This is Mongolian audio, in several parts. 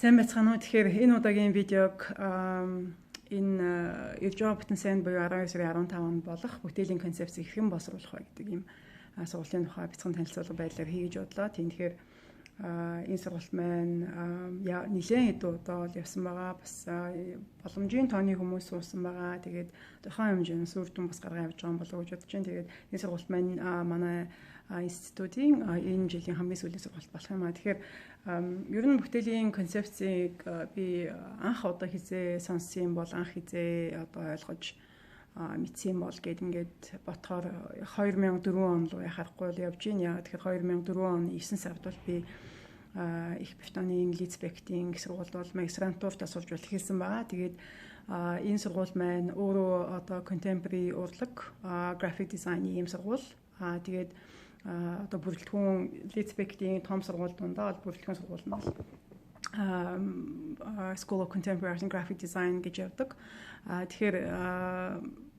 Сайн байцгаана уу. Тэгэхээр энэ удаагийн видеог энэ ирж байгаа бүтэн сайн буюу 12 сарын 15-нд болох бүтээлийн концепцийг хэрхэн боловсруулах вэ гэдэг ийм сургуулийн тухай бяцхан танилцуулга байдлаар хийж бодлоо. Тэгэхээр энэ сургалт маань нэлээд хэдэн удаа явсан байгаа. Бас боломжийн тооны хүмүүс суусан байгаа. Тэгээд тухайн хэмжээний үр дүн бас гаргаа явж байгаа болов уу гэж бодож байна. Тэгээд энэ сургалт маань манай институтийн энэ жилийн хамгийн сүүлийн сургалт болох юм аа. Тэгэхээр ер нь бүтээлийн концепцийг би анх одоо хизээ сонссон бол анх хизээ одоо ойлгож мэдсэн бол гээд ингээд ботхоор 2004 он руу харахгүй явж гин. Яа тэгэхээр 2004 оны 9 сард бол би их бифтаны Лидсбектийн сургуульд бол магистрантурт сурж бол хэлсэн байгаа. Тэгээд энэ сургууль маань өөрөө одоо contemporary урлаг graphic design ийм сургууль. Тэгээд одоо бүрэлдэхүүн Лидсбектийн том сургууль дундаа бол бүрэлдэхүүн сургууль нь бол School of Contemporary Art and Graphic Design гэж явдаг. Тэгэхээр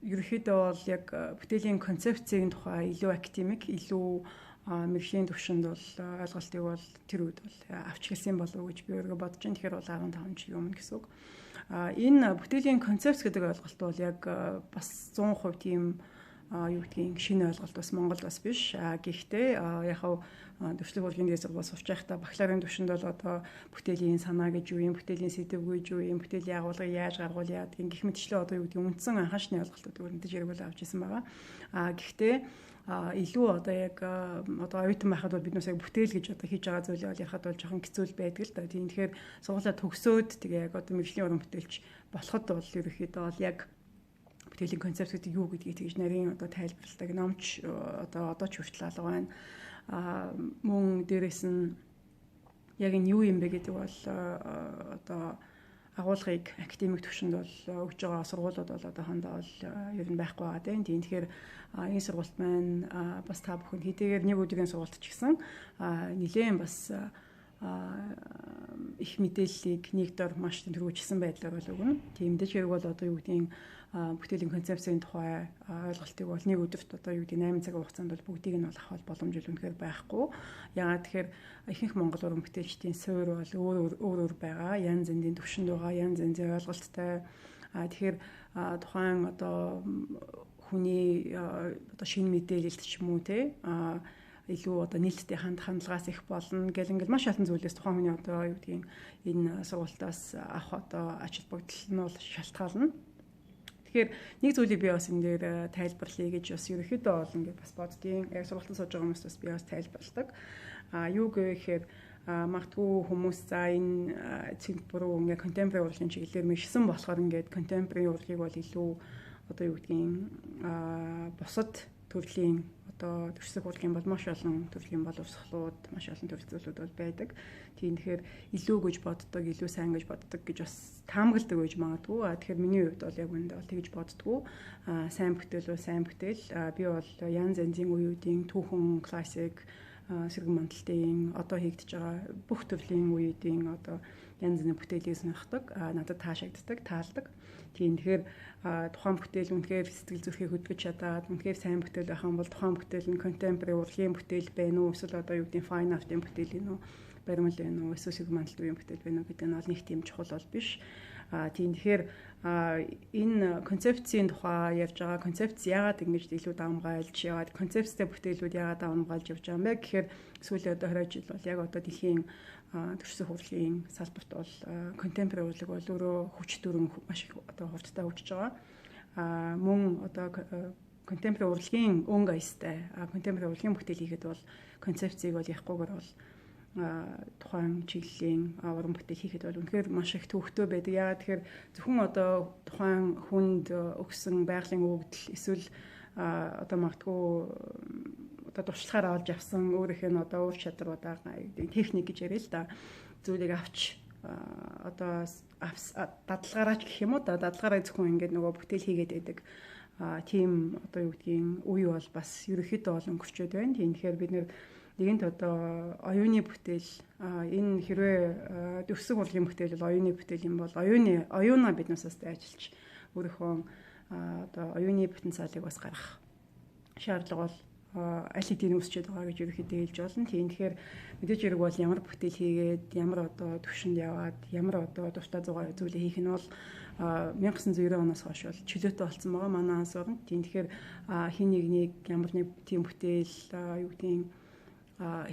ерөнхийдөө бол яг бүтээлийн концепцийн тухай илүү академик, илүү мэргэжлийн төвшөнд бол ойлголтыг бол тэр үед бол авч хэлсэн болов уу гэж би өөрөө бодож байна. Тэгэхээр бол 15 жилийн өмнө гэсэн үг. Энэ бүтээлийн концепц гэдэг ойлголт бол яг бас 100% тийм юу гэдгийг шинэ ойлголт бас Монголд бас биш. Гэхдээ яг төвчлэг урлагийн дээс бас сурч байхдаа бакалаврын төвшөнд бол одоо бүтээлийн санаа гэж юу юм, бүтээлийн сэдэв гэж юу юм, бүтээлийн агуулгыг яаж гаргуулъя гэдэг гэх мэтчлээ одоо юу гэдэг үндсэн анхаашны ойлголтууд өрнөдөж яригуул авч ирсэн байгаа. Гэхдээ илүү одоо яг одоо оюутан байхад бол биднээс яг бүтээл гэж одоо хийж байгаа зүйлээ бол ярахад бол жоохон хэцүү байдаг л да. Тийм тэгэхээр сургуулаа төгсөөд тэгээ яг одоо мэргэжлийн уран бүтээлч болоход бол ерөөхдөө бол яг бүтээлийн концепт гэдэг юу гэдгийг тэгж нарийн одоо тайлбарладаг номч одоо ч хүртэл алга байна. Мөн дээрэс нь яг энэ юу юм бэ гэдэг бол одоо агуулгыг академик төвшөнд бол өгж байгаа сургуулиуд бол одоохондоо бол ер нь байхгүй байгаа тийм. Тэгэхээр энэ сургалт маань бас та бүхэн хэдийгээр нэг өдрийн сургалт ч гэсэн нэлээд бас их мэдээллийг нэг дор маш төрөвчсөн байдлаар бол өгнө. Тиймдээ яг бол одоо юу гэдгийг бүтээлийн концепцийн тухай ойлголтыг бол нэг өдөрт одоо юу гэдэг 8 цагийн хугацаанд бол бүгдийг нь бол авах боломж үнэхээр байхгүй. Яагаад тэгэхээр ихэнх монгол уран бүтээлчдийн суурь бол өөр байгаа. Янз янзын төвшөнд байгаа, янз янзын ойлголттой. Тэгэхээр тухайн одоо хүний одоо шинэ мэдээлэлт ч юм уу те илүү одоо нээлттэй хандлагаас их болно гэл ингээл маш олон зүйлээс тухайн хүний одоо юу гэдгийг энэ сургуультаас авах одоо ач холбогдол нь бол шалтгаална. Тэгэхээр нэг зүйлийг би бас энэ дээр тайлбарлая гэж бас ерөөхдөө бол ингээд бас боддгийн яг сургалтанд сууж байгаа хүмүүс бас би бас тайлбарладаг. Юу гэхээр магадгүй хүмүүс за энэ цэгт буруу ингээд contemporary урлагийн чиглэлээр мэргэсэн болохоор ингээд contemporary урлагийг бол илүү одоо юу гэдгийг бусад төрлийн одоо төвшөлт урлагийн бол маш олон төрлийн боловсролууд, маш олон төрөл зүйлүүд бол байдаг. Тийм тэгэхээр илүү гэж боддог, илүү сайн гэж боддог гэж бас таамагладаг байж магадгүй. Тэгэхээр миний хувьд бол яг үүндээ бол тэгж боддгоо. Сайн бүтээл бол сайн бүтээл. Би бол янз янзын үеүүдийн түүхэн, классик, сэргэн мандалтын одоо хийгдэж байгаа бүх төрлийн үеүүдийн одоо янз бүрийн бүтээлийг сонирхдаг. Надад таашаагддаг, таалдаг. Тийм тэгэхээр тухайн бүтээл үнэхээр сэтгэл зүрхийг хөдөлгөж чадаад үнэхээр сайн бүтээл байх юм бол тухайн бүтээл нь contemporary урлагийн бүтээл байна уу эсвэл одоо юу гэдэг fine art-ийн бүтээл юм уу баримл байна уу эсвэл сэргэн мандалтын бүтээл байна уу гэдэг нь бол нэг тийм чухал бол биш. Тийм тэгэхээр энэ концепцийн тухай ярьж байгаа концепц яагаад ингэж илүү давмгайлж яваад концепцтэй бүтээлүүд яагаад давмгайлж явж байгаа юм бэ гэхээр сүүлийн одоо 20 жил бол яг одоо дэлхийн төрсөн урлагийн салбарт бол contemporary урлаг бол өөрөө хүч төрөн маш их одоо хурдтай хөгжиж байгаа. Мөн одоо contemporary урлагийн өнгө аястай contemporary урлагийн бүтээл хийхэд бол концепцийг бол яхахгүйгээр бол тухайн чиглэлийн уран бүтээл хийхэд бол үнэхээр маш их төвөгтэй байдаг. Яагаад тэгэхээр зөвхөн одоо тухайн хүнд өгсөн байгалийн өгөгдөл эсвэл одоо магадгүй одоо туршлагаар олж авсан өөрийнх нь одоо ур чадруудаа техник гэж яриа л да зүйлийг авч одоо дадлагаараа ч гэх юм уу дадлагаараа зөвхөн ингээд нөгөө бүтээл хийгээд байдаг. Тийм одоо юу гэдгийг үе бол бас ерөөхдөө бол өнгөрчөөд байна. Тийм тэгэхээр бид нэгэнт одоо оюуны бүтээл энэ хэрвээ төвсөн урлагийн бүтээл бол оюуны бүтээл юм бол оюунаа биднээс бас ажиллаж өөрийнхөө одоо оюуны потенциалыг бас гаргах шаардлага бол аль хэдийн үсчээд байгаа гэж ерөөхдөө хэлж болно. Тийм тэгэхээр мэдээж хэрэг бол ямар бүтээл хийгээд ямар одоо төвшөнд яваад ямар одоо дуртай зугаа зүйлээ хийх нь бол 1990 оноос хойш бол чөлөөтэй болсон байгаа манай анс орнд. Тийм тэгэхээр хин нэг ямар нэг тийм бүтээл юу гэдгийг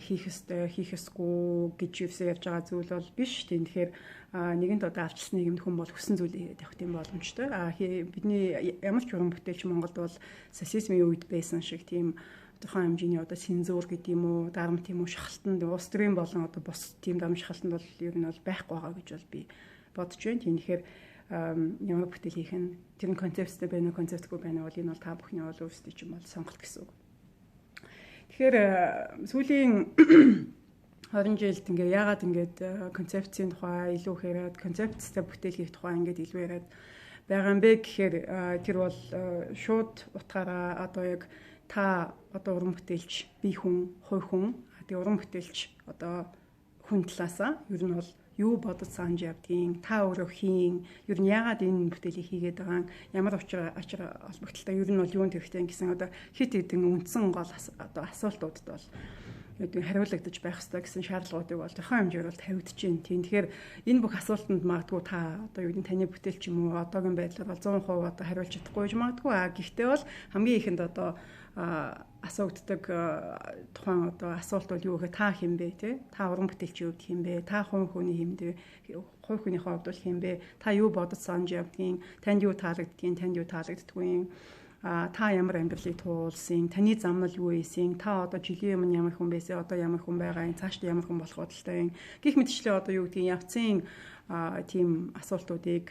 хийх ёстой хийх ёсгүй гэж юусаа явж байгаа зүйл бол биш. Тийм тэгэхээр нэгэнт одоо авчилсан нийгэмд хүн бол хүссэн зүйлээ хийгээд явах тийм боломжтой. Бидний ямар ч уран бүтээлч Монголд бол социализмын үед байсан шиг тийм тухайн хэмжээний одоо синзуур гэдэг юм уу, дарамт юм уу, шахалтанд улс төрийн болон одоо бус тийм дарамт шахалтанд бол ер нь бол байхгүй байгаа гэж бол би бодож байна. Тийм тэгэхээр ямар бүтээл хийх нь тэр нь концепттэй байна уу, концептгүй байна уу бол энэ бол та бүхний бол өөрсдөө чинь бол сонголт гэсэн үг. Тэгэхээр сүүлийн 20 жилд ингээ яагаад ингээд концепцийн тухай илүү яриад, концепттэй бүтээл хийх тухай ингээд илүү яриад байгаа юм бэ гэхээр тэр бол шууд утгаараа одоо яг та одоо уран бүтээлч, бие хүн, хувь хүн, тэгээ уран бүтээлч одоо хүн талаасаа ер нь бол юу бодож санаж явдгийг, та өөрөө хийн, ер нь яагаад энэ бүтээлийг хийгээд байгаа, ямар учир холбогдолтой ер нь бол юунд хэрэгтэй гэсэн одоо хит хэдэн үндсэн гол одоо асуултуудад бол хариулагдаж байх хэрэгтэй гэсэн шаардлагуудыг бол тодорхой хэмжээгээр бол тавигдаж байна. Тийм тэгэхээр энэ бүх асуултанд магадгүй та одоо юу гэдэг таны бүтээлч юм уу одоогийн байдлаар бол 100% одоо хариулж чадахгүй гэж магадгүй. Гэхдээ бол хамгийн ихэнд одоо асуудаг тухайн одоо асуулт бол юу гэхээр та хэм бэ те? Та уран бүтээлч юу гэх юм бэ? Та хувь хүний хэмдэ хувь хүний хувьд бол хэм бэ? Та юу бодож санаж явдгийг, танд юу таалагддгийг, танд юу таалагддаггүй. Та ямар амьдралыг туулсан, таны замнал юу ийсэн, та одоо жилийн өмнө ямар хүн байсан, одоо ямар хүн байгаа, цаашдаа ямар хүн болох бодолтой гэх мэтчлээ одоо юу гэдгийг явцын тийм асуултуудыг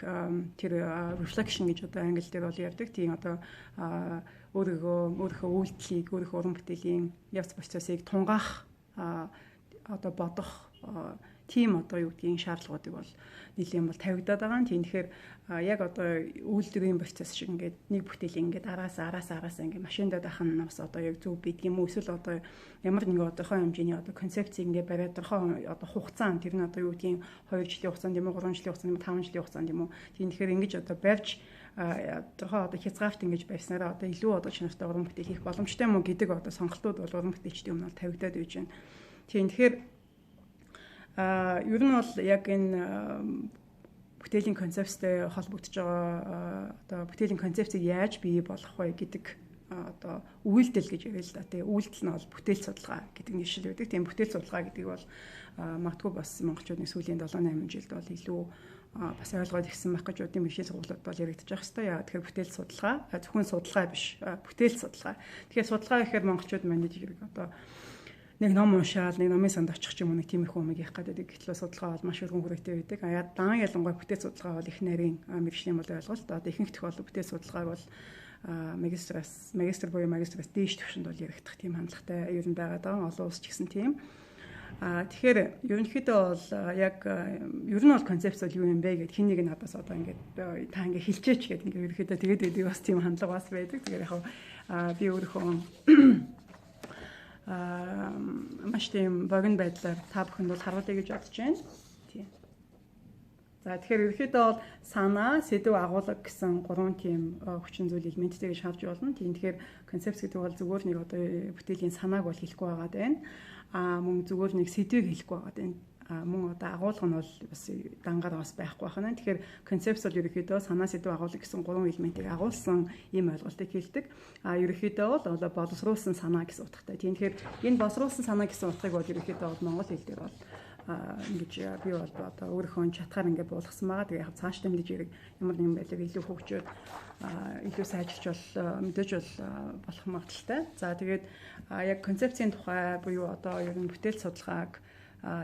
тэр reflection гэж одоо англи дээр бол ярьдаг. Тийм одоо өөрийнхөө үйлдэлийг, өөрийнхөө уран бүтээлийн явц процессыг тунгаах одоо бодох тийм одоо юу гэдгийг шаардлагуудыг бол нэлийн бол тавигдаад байгаа. Тийм тэгэхээр яг одоо үйлдвэрийн процесс шиг ингээд нэг бүтээлийн ингээд араас ингээд машиндаа дахан нас одоо яг зөв бид юм уу эсвэл одоо ямар нэг одоохой хэмжээний одоо концепцийг ингээд бариад тодорхой одоо хугацаанд тэр нь одоо юу гэдгийг 2 жилийн хугацаанд юм уу 3 жилийн хугацаанд юм уу 5 жилийн хугацаанд юм уу тийм тэгэхээр ингэж одоо барьж тодорхой одоо хязгаарт ингэж байснараа одоо илүү одоо чанартай уран бүтээл хийх боломжтой юм уу гэдэг одоо сонголтууд бол уран бүтээлчдийн өмнө тавигдаад байж байна. Тийм тэгэхээр ер нь бол яг энэ бүтээлийн концепттэй холбогдож байгаа одоо бүтээлийн концепцийг яаж бий болгох вэ гэдэг одоо үйлдэл гэж яриа л да. Тэгээ үйлдэл нь бол бүтээл судалгаа гэдэг нэшил байдаг. Тийм бүтээл судалгаа гэдэг бол магадгүй бас монголчуудын сүүлийн 7-8 жилд бол илүү бас ойлгоод ирсэн байх гэж үдийн бишэл сургуулиуд бол яригдчих хэвээр. Яа тэгэхээр бүтээл судалгаа зөвхөн судалгаа биш бүтээл судалгаа. Тэгэхээр судалгаа гэхээр монголчууд манайд хэрэг одоо нэг ном уншаал, нэг номын санд очих юм уу нэг тиймэрхүү юмыг явах гэдэг. Гэтэл судалгаа бол маш өргөн хүрээтэй байдаг. Дан ялангуяа бүтээл судалгаа бол их нарийн мэргэжлийн бол ойлголт. Одоо ихэнх тохиолдолд бүтээл судалгааг бол магистр буюу магистраас дээш түвшинд бол яригдах тийм хандлагатай ер нь байгаад байгаа. Олон улс ч гэсэн тийм. Тэгэхээр ерөнхийдөө бол яг ер нь бол концепц бол юу юм бэ гэд хин нэг нь надаас одоо ингээд та ингээд хэлчихээч гэд ингээд ерөнхийдөө тэгээд байдаг бас тийм хандлага бас байдаг. Тэгэхээр яг би өөрийнхөө маш тийм богино байдлаар та бүхэнд бол харуулъя гэж бодож байна. Тийм. За тэгэхээр ерөнхийдөө бол санаа, сэдв, агуулга гэсэн гурван тийм хүчин зүйл элементтэй гэж харж болно. Тийм тэгэхээр концепц гэдэг бол зүгээр нэг одоо бүтээлийн санааг бол хэлэхгүй байгаад байна. Мөн зүгээр нэг сэдвийг хэлэхгүй байгаад байна. Мөн одоо агуулга нь бол бас дангаар бас байхгүй байна. Тэгэхээр концепц бол ерөнхийдөө санаа, сэдв, агуулга гэсэн гурван элементийг агуулсан ийм ойлголтыг хэлдэг. Ерөнхийдөө бол боловсруулсан санаа гэсэн утгатай. Тийм тэгэхээр энэ боловсруулсан санаа гэсэн утгыг бол ерөнхийдөө бол монгол хэл дээр бол ингэж би бол одоо өөрийнхөө чатгаар ингээд буулгасан байгаа. Тэгээ яг цааш тэмдэж ирэх ямар нэгэн байдлаар илүү хөгжөөд илүү сайжирч бол мэдээж бол болох магадaltaй. За тэгээд яг концепцийн тухай буюу одоо ер нь бүтээл судалгааг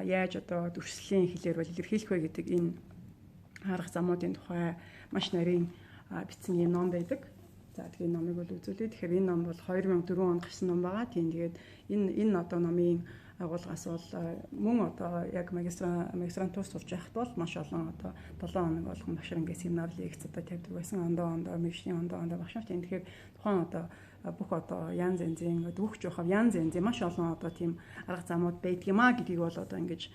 яаж одоо дүрслэлийн хэлээр бол илэрхийлэх вэ гэдэг энэ арга замуудын тухай маш нарийн бичсэн юм ном байдаг. За тэгээд номыг бол үзүүлээ. Тэгэхээр энэ ном бол 2004 онд гарсан ном байгаа. Тийм тэгээд энэ одоо номын агуулгаас бол мөн одоо яг магистрантур сурч байхад бол маш олон одоо 7 хоног болгон багшаар ингээд семинар лекц одоо тавьдаг байсан. Ондоо мэргэжлийн ондоо багшаар. Тийм тэгэхээр тухайн одоо бүх одоо янз янзын дүүх жоохоо янз янзын маш олон одоо тийм арга замууд байдгиймаа гэдгийг бол одоо ингэж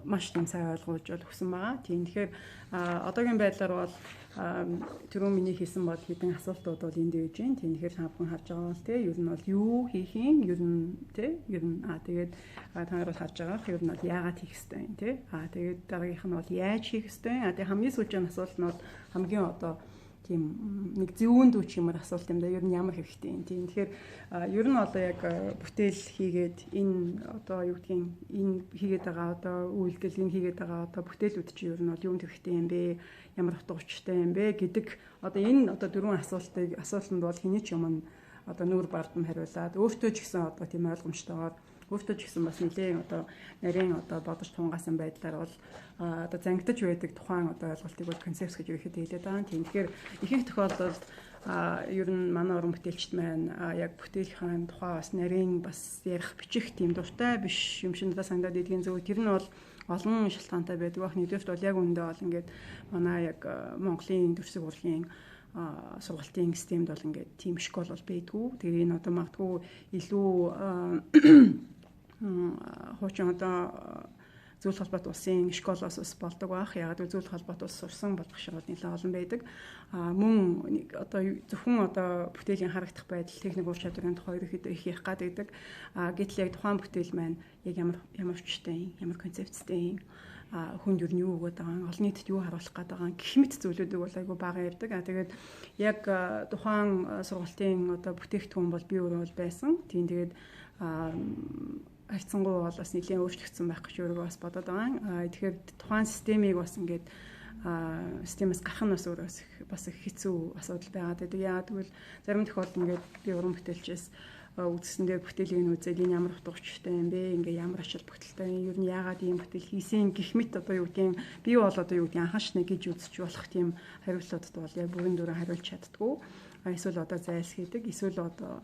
маш тийм сайн ойлгуулж өгсөн байгаа. Тийм тэгэхээр одоогийн байдлаар бол түрүүн миний хийсэн бол хэдэн асуултууд бол энд дэж байна. Тийм тэгэхээр та бүхэн харж байгаа бол тий ер нь бол юу хийх юм ер нь тий ер нь тэгээд та нар бол харж байгаа ер нь бол яагаад хийх ёстой юм тий тэгээд дараагийнх нь бол яаж хийх ёстой юм тэгээд хамгийн сүүлийн асуулт нь бол хамгийн одоо тийм нэг зүүн дүүч юмар асуулт юм да ер нь ямар хэрэгтэй юм тийм тэгэхээр ер нь одоо яг бүтээл хийгээд энэ одоо юу гэдгийг энэ хийгээд байгаа одоо үйлдэл энэ хийгээд байгаа одоо бүтээлүүд чи ер нь бол юунд хэрэгтэй юм бэ ямар утга учиртай юм бэ гэдэг одоо энэ одоо дөрвөн асуултанд бол хэний ч юм одоо нүүр бардам хариулаад өөртөө ч гэсэн одоо тийм ойлгомжтойгоор өөртөө ч гэсэн бас нэлээд одоо нарийн одоо бодож тунгаасан байдлаар бол одоо зангидж байдаг тухайн одоо ойлголтыг бол концепц гэж ихэд хэлээд байгаа. Тийм тэгэхээр ихэнх тохиолдолд ер нь манай уран бүтээлчд маань яг бүтээлхийн тухай бас нарийн бас ярих бичих тийм дуртай биш юм шиг надад санагдаад идэгэн зөв тэр нь бол олон шалтгаантай байдаг. Баг нэгдүгээрт бол яг үндэ бол ингээд манай яг Монголын төрсөг урлагийн сургалтын системд бол ингээд тийм школ бол байдгүй. Тэгээ энэ одоо магадгүй илүү хуучин одоо зөвлөх холбоот улсын школоос бас болдог байх. Яг зөвлөх холбоот улс сурсан болох шиг бол нэлээд олон байдаг. Мөн одоо зөвхөн одоо бүтээлийн харагдах байдал, техник ур чадварын тухай ерөөхдөө их ярих гэдэг. Гэтэл яг тухайн бүтээл маань яг ямар хүчтэй, ямар концепцтэй хүнд юу юу өгöd байгаа, олон нийтэд юу харуулах гээд байгаа гэх мэт зүйлүүдийг бол айгүй бага ярьдаг. Тэгээд яг тухайн сургалтын одоо бүтээгдэхүүн бол би өөрөө бол байсан. Тийм тэгээд хайцсангуу бол бас нэлийн өөрчлөгдсөн байх гэж өөрөө бас бодоод байгаа. Тэгэхээр тухайн системийг бас ингээд системээс гарах нь бас өөрөө бас их хэцүү асуудал байгаа. Тэгээд яа тэгвэл зарим тохиолдолд ингээд би уран бүтээлчээс үзсэндээ бүтээлийн үзэл энэ ямар утга учиртай юм бэ? Ингээ ямар ачаал бүгдэлтэй юм. Ер нь яагаад ийм бүтээл хийсэн гэх мэт одоо юу гэдгийг би бол одоо юу гэдгийг анхаашна гэж үзэж болох тийм хариултуудад бол яг бүрэн дүрэн хариулж чаддгүй. Эсвэл одоо зайлсхийдэг, эсвэл одоо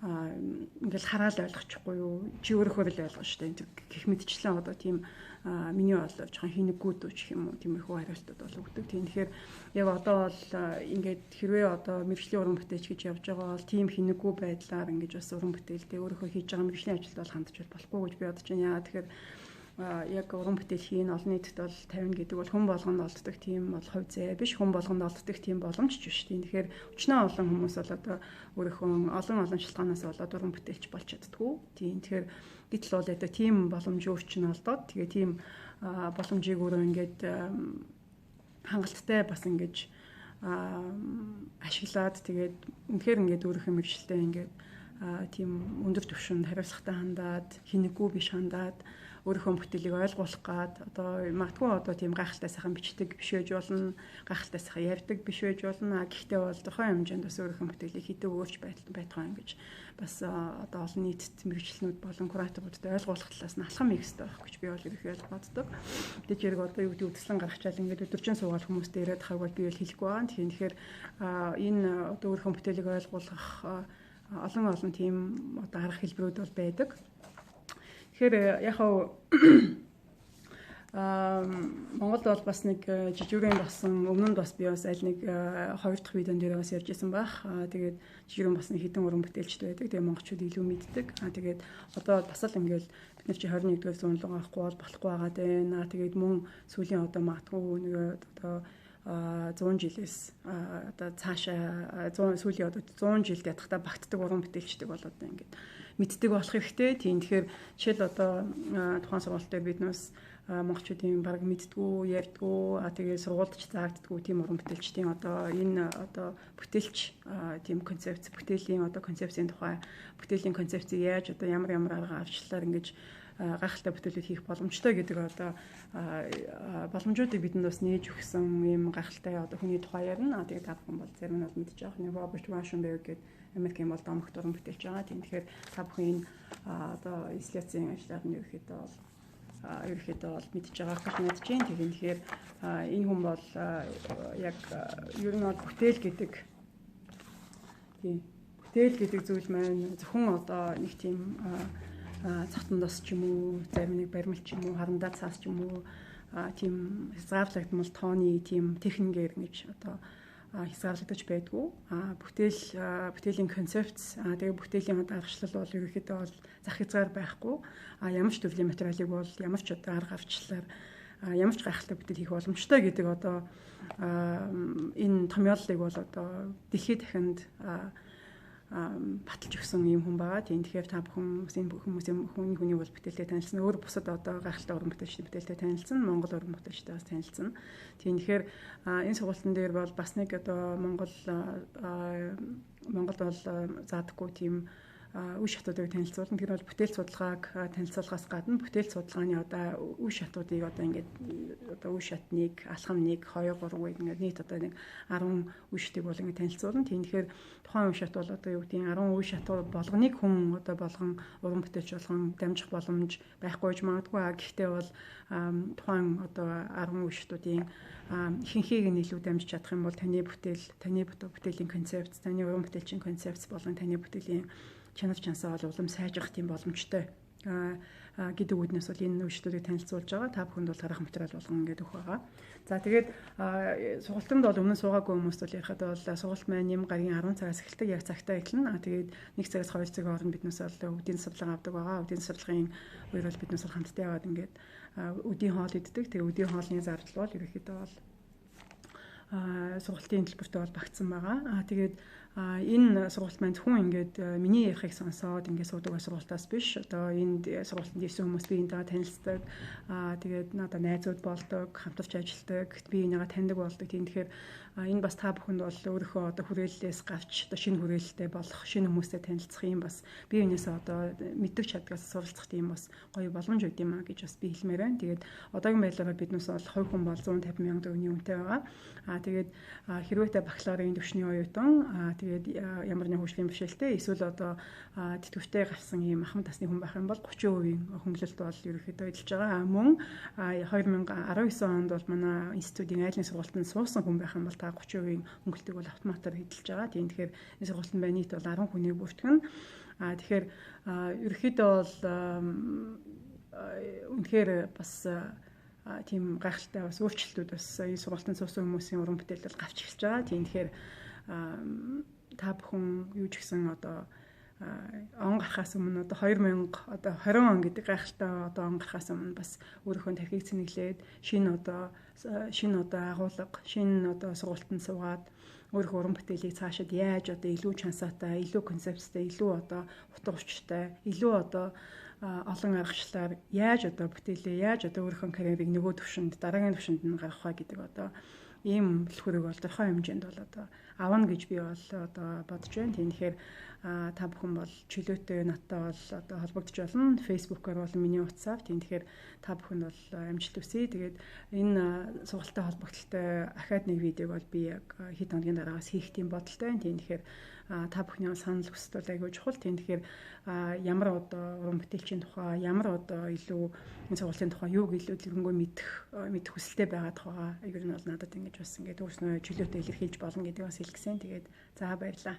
ингээл хараад ойлгочихгүй юу? Чи өөрөөр л ойлгоо штэ. Гэх мэтчлэн одоо тийм миний бол жоохон хинэггүүд үуч юм уу? Тиймэрхүү хариултууд бол өгдөг. Тийм тэгэхээр яг одоо бол ингээд хэрвээ одоо мэргэжлийн уран бүтээлч гэж явж байгаа бол тийм хинэггүй байдлаар ингэж бас уран бүтээлдээ өөрөөхөө хийж байгаа мэргэжлийн ажилд бол хандж болохгүй гэж би бодож байна. Яа тэгэхээр яг уран бүтээл хийн олон нийтэд бол 50 гэдэг бол хүн болгонд олддог тийм бол хувь заяа биш, хүн болгонд олддог тийм боломж ч биш. Тийм тэгэхээр өчнөө олон хүмүүс бол одоо өөрөөхөө олон шалтгаанаас болоод уран бүтээлч болж чаддгүй. Тийм тэгэхээр гэтэл бол одоо тийм боломж өөрчн олдоод тэгээ тийм боломжийг өөрөө ингээд хангалттай бас ингэж ашиглаад тэгээд үнэхээр ингээд өөрийнхөө мэргэжилтэд ингээд тийм өндөр түвшинд хариуцлагатай хандаад хинэггүй биш хандаад өөрийнхөө бүтээлийг ойлгуулах гад одоо магадгүй одоо тийм гайхалтай сайхан бичдэг биш байж болно, гайхалтай сайхан ярьдаг биш байж болно. Гэхдээ бол тухайн хэмжээнд бас өөрийнхөө бүтээлийг хэдэг өөрч байтугай ингэж бас одоо олон нийтэд мэргэжлэнүүд болон кураторуудад ойлгуулах талаас нь алхам хийх хэрэгтэй байх гэж би бол ерөнхийдөө боддог. Тэд яг одоо юу гэдэг үтслэн гаргачаал ингээд өдөржин суугаад хүмүүст ирээд хаг бол би бол хэлэхгүй байгаа. Тэгэхээр энэ одоо өөрийнхөө бүтээлийг ойлгуулах олон тийм одоо арга хэлбэрүүд бол байдаг. Тэгэхээр яг Монголд бол бас нэг жижигхэн басан өмнө нь бас би бас аль нэг 2 дахь видеон дээр бас ярьжсэн байх. Тэгээд жижигхэн бас нэг хідэн уран бүтээлчд байдаг. Тэгээд монголчууд илүү мэддэг. Тэгээд одоо бас л ингээл бид нар чи 21-р зуунд л авахгүй бол болохгүй байгаа дээ. Тэгээд мөн сүүлийн одоо магадгүй нэг одоо 100 жилээс одоо цаашаа сүүлийн одоо 100 жилд ятгахта багтдаг уран бүтээлчдэг бол одоо ингээд мэддэг болох хэрэгтэй. Тийм тэгэхээр жишээл одоо тухайн сургалт дээр биднээс монголчуудын баг мэддгүү, ярьдгүү, тэгээ сургуульд ч заагддгүү тийм уран бүтээлчдийн одоо энэ одоо бүтээлч тийм концепц, бүтээлийн одоо концепцийн тухай, бүтээлийн концепцийг яаж одоо ямар арга авчлаар ингэж гайхалтай бүтээлүүд хийх боломжтой гэдэг одоо боломжуудыг бидэнд бас нээж өгсөн юм гайхалтай одоо хүний тухай ярина. Тэгээ та бүхэн бол зарим нь бол мэдж байгаа. Нэг Роберт Вашенберг гэдэг Америкийн бол домогт уран бүтээлч байгаа. Тийм тэгэхээр та бүхэн энэ одоо институцийн ажлаар нь ерөөхдөө бол мэдж байгаа гэж найдаж байна. Тэгэхээр энэ хүн бол яг ер нь бол бүтээл гэдэг зүйл маань зөвхөн одоо нэг тийм цахтан дос ч юм уу, зарим нэг баримл ч юм уу, харандаа цаас ч юм уу, тийм заавлагдмал тооны тийм техникээр ингэж одоо хязгаарлагдаж байдгүй. Бүтээлийн концепц тэгээ бүтээлийн аргачлал бол ерөнхийдөө бол зах хязгаар байхгүй. Ямар ч төрлийн материалыг бол ямар ч арга авчлаар ямар ч гайхалтай бүтээл хийх боломжтой гэдэг одоо энэ томьёоллыг бол одоо дэлхийд дахинд баталж өгсөн юм хүн байгаа. Тийм тэгэхээр та бүхэн хүний бол бүтээлтэй танилцсан. Өөр бусад одоо гайхалтай уран бүтээлчтэй бүтээлтэй танилцсан. Монгол уран бүтээлчтэй бас танилцсан. Тийм тэгэхээр энэ сургалтын дээр бол бас нэг одоо Монгол бол заадаггүй тийм үе шатуудыг танилцуулна. Тэр бол бүтээл судалгааг танилцуулахаас гадна бүтээл судалгааны одоо үе шатуудыг одоо ингээд одоо үе шатныг алхам 1 2 3 гээд ингээд нийт одоо нэг 10 үе шатыг бол ингээд танилцуулна. Тэгэхээр тухайн үе шат бол одоо юу гэдэг 10 үе шат болгоныг хүн одоо болгон уран бүтээлч болгон дамжих боломж байхгүйж магадгүй. Гэхдээ бол тухайн одоо 10 үе шатуудын ихэнхийг нь илүү дамжиж чадах юм бол таны бүтээлийн концепц, таны уран бүтээлчийн концепц болон таны бүтээлийн чанар чансаа бол улам сайжрах тийм боломжтой гэдэг үднээс бол энэ үештүүдийг танилцуулж байгаа. Та бүхэнд бол тарах материал болгон ингээд өгөх байгаа. За тэгээд сургалтанд бол өмнө суугаагүй хүмүүст бол ярихад бол сургалт маань нэм гаргийн 10 цагаас эхэлдэг, яг цагтаа эхэлнэ. Тэгээд 1 цагаас 2 цагийн хооронд биднээс бол өдийн сургалга авдаг байгаа. Өдийн сургалгын үеэр бол биднээс бол хамтдаа яваад ингээд өдийн хоол иддэг. Тэгээд өдийн хоолны зардал бол ерөөхдөө бол сургалтын төлбөртөө бол багтсан байгаа. Тэгээд энэ сургалт маань зөвхөн ингээд миний ярихыг сонсоод ингээд суудаг сургалтаас биш. Одоо энэ сургалтанд ирсэн хүмүүс биеиндээ танилцдаг. Тэгээд надад найзууд болдог, хамтарч ажилладаг, биеинээгээ таньдаг болдог. Тийм тэгэхээр энэ бас та бүхэнд бол өөрийнхөө одоо хүрээллээс гарч одоо шинэ хүрээлэлтэй болох, шинэ хүмүүстэй танилцах юм бас биеинээсээ одоо мэддэг чадгаас суралцах тийм бас гоё боломж өгд юм а гэж бас би хэлмээр байна. Тэгээд одоогийн байдлаараа биднээс бол хувь хүн бол 150 сая төгрөгийн үнэтэй байгаа. Тэгээд хэрвээ та бакалаврын төвшний оюутан тэгээд ямар нэгэн хөгжлийн бишэлтэй эсвэл одоо тэтгэвртэй гарсан ийм ахмад насны хүн байх юм бол 30% хөнгөлөлт бол ерөөхдөө эдэлж байгаа. Мөн 2019 онд бол манай институтын айлын сургалтанд суусан хүн байх юм бол та 30% хөнгөлөлтийг бол автоматар эдэлж байгаа. Тийм тэгэхээр энэ сургалтын байна нийт бол 10 хүнийг бүртгэн. Тэгэхээр ерөөхдөө бол үнэхээр бас тийм гайхалтай бас өөрчлөлтүүд бас энэ сургалтын суусан хүмүүсийн уран бүтээлд гарч эхэлж байгаа. Тийм тэгэхээр та бүхэн юу ч гэсэн одоо он гарахаас өмнө одоо 2020 он гэдэг гайхалтай одоо он гарахаас өмнө бас өөрийнхөө тархийг цэнэглээд шинэ одоо агуулга, шинэ одоо сургалтанд суугаад өөрийнхөө уран бүтээлийг цаашид яаж одоо илүү чансаатай, илүү концепттэй, илүү одоо утга учиртай, илүү одоо олон аргачлалаар яаж одоо бүтээлээ, яаж одоо өөрийнхөө карьерийг нөгөө төвшөнд, дараагийн төвшөнд нь гаргах вэ гэдэг одоо ийм бэлхүүрийг бол тодорхой хэмжээнд бол одоо авна гэж би бол одоо бодож байна. Тэгэхээр та бүхэн бол чөлөөтэй надтай бол одоо холбогдож болно. Facebook-оор бол миний утсаар. Тэгэхээр та бүхэнд бол амжилт хүсье. Тэгээд энэ сургалттай холбогдлолтой ахаад нэг видеог бол би яг хэд хоногийн дараагаас хийх тийм бодолтой байна. Тэгэхээр та бүхний санал хүсэлт бол аягүй чухал. Тэгэхээр ямар одоо уран бүтээлчийн тухай, ямар одоо илүү энэ сургалтын тухай юуг илүү дэлгэрэнгүй мэдэх хүсэлтэй байгаа тухайга ер нь бол надад ингэж бас ингээд өөрснөө чөлөөтэй илэрхийлж болно гэдэг бас хэлгэсэн. Тэгээд за баярлалаа.